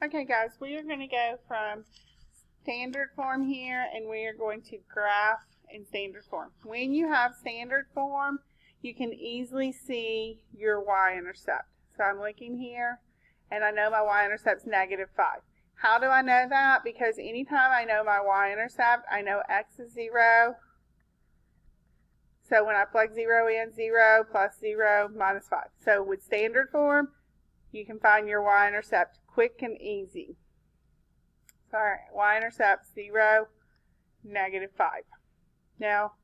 Okay guys, we are going to go from standard form here and we are going to graph in standard form. When you have standard form, you can easily see your y-intercept. So I'm looking here and I know my y-intercept is -5. How do I know that? Because anytime I know my y-intercept, I know x is 0. So when I plug 0 in, 0 plus 0 minus 5. So with standard form, you can find your y-intercept quick and easy. So y-intercept 0, -5. Now,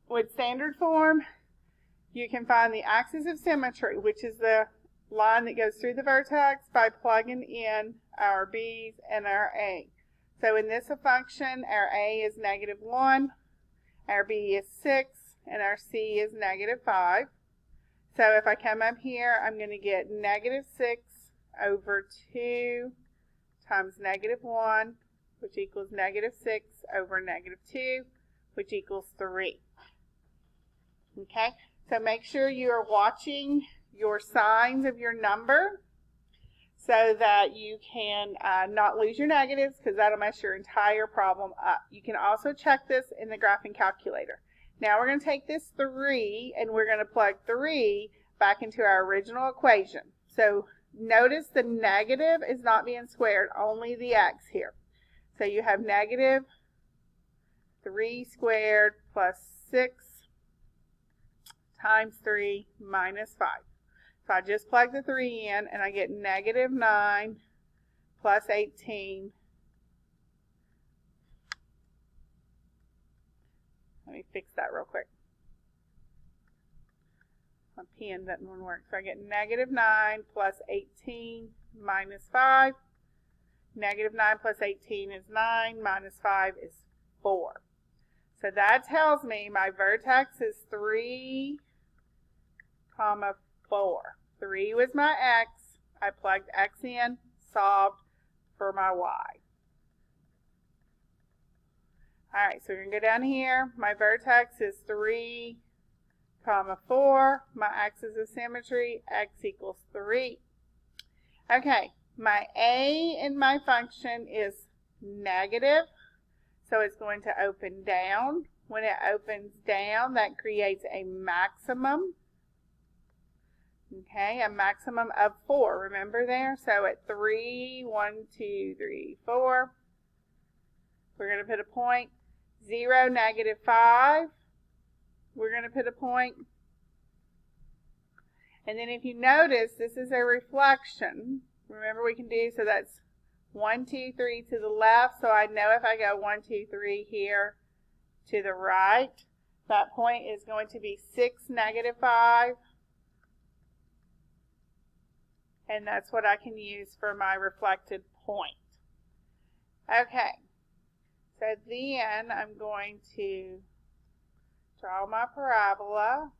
with standard form, you can find the axis of symmetry, which is the line that goes through the vertex, by plugging in our b's and our a. So in this function, our a is -1, our b is 6, and our c is -5. So if I come up here, I'm going to get -6 over 2 times -1, which equals -6 over -2, which equals 3. Okay, so make sure you are watching your signs of your number so that you can not lose your negatives, because that'll mess your entire problem up. You can also check this in the graphing calculator. Now we're going to take this 3 and we're going to plug 3 back into our original equation. So notice the negative is not being squared, only the x here. So you have -3 squared plus 6 times 3 minus 5. So I just plug the 3 in and I get -9 plus 18. Let me fix that real quick. My pen doesn't want to work. So I get -9 plus 18 minus 5. -9 plus 18 is 9, minus 5 is 4. So that tells me my vertex is 3, 4. 3 was my x. I plugged x in, solved for my y. Alright, so we're going to go down here. My vertex is 3, 4. My axis of symmetry, x equals 3. Okay, my a in my function is negative, so it's going to open down. When it opens down, that creates a maximum. Okay, a maximum of 4. Remember there? So at 3, 1, 2, 3, 4, we're going to put a point. 0, -5, we're going to put a point. And then if you notice, this is a reflection. Remember we can do, so that's 1, 2, 3 to the left. So I know if I go 1, 2, 3 here to the right, that point is going to be 6, -5. And that's what I can use for my reflected point. Okay, so then I'm going to draw my parabola,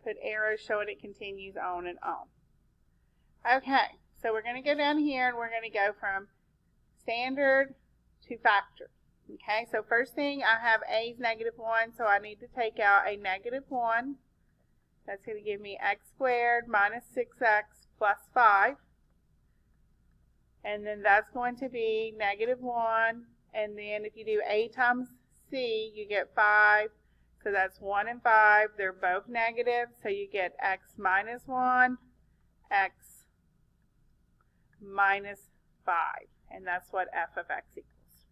put arrows showing it continues on and on. Okay, so we're going to go down here and we're going to go from standard to factor. Okay, so first thing, I have a is -1, so I need to take out a -1. That's going to give me x squared minus 6x plus 5. And then that's going to be -1. And then if you do a times c, you get 5. So that's 1 and 5. They're both negative. So you get x minus 1, x minus 5. And that's what f of x equals.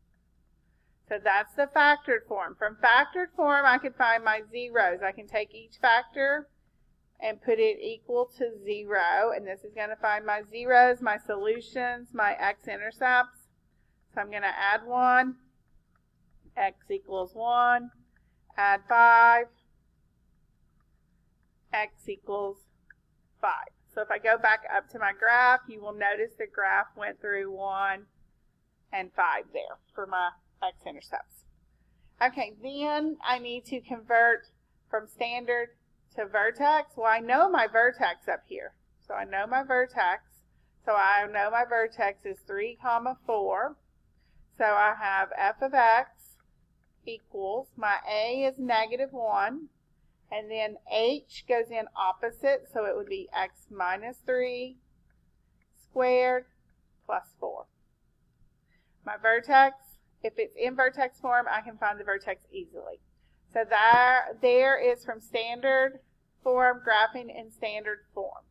So that's the factored form. From factored form, I can find my zeros. I can take each factor and put it equal to 0, and this is going to find my zeros, my solutions, my x-intercepts. So I'm going to add 1, x equals 1, add 5, x equals 5. So if I go back up to my graph, you will notice the graph went through 1 and 5 there for my x-intercepts. Okay, then I need to convert from standard to vertex. Well, I know my vertex up here. So I know my vertex. So I know my vertex is 3, 4. So I have f of x equals, my a is -1, and then h goes in opposite, so it would be x minus 3 squared plus 4. My vertex, if it's in vertex form, I can find the vertex easily. So there is from standard form, graphing in standard form.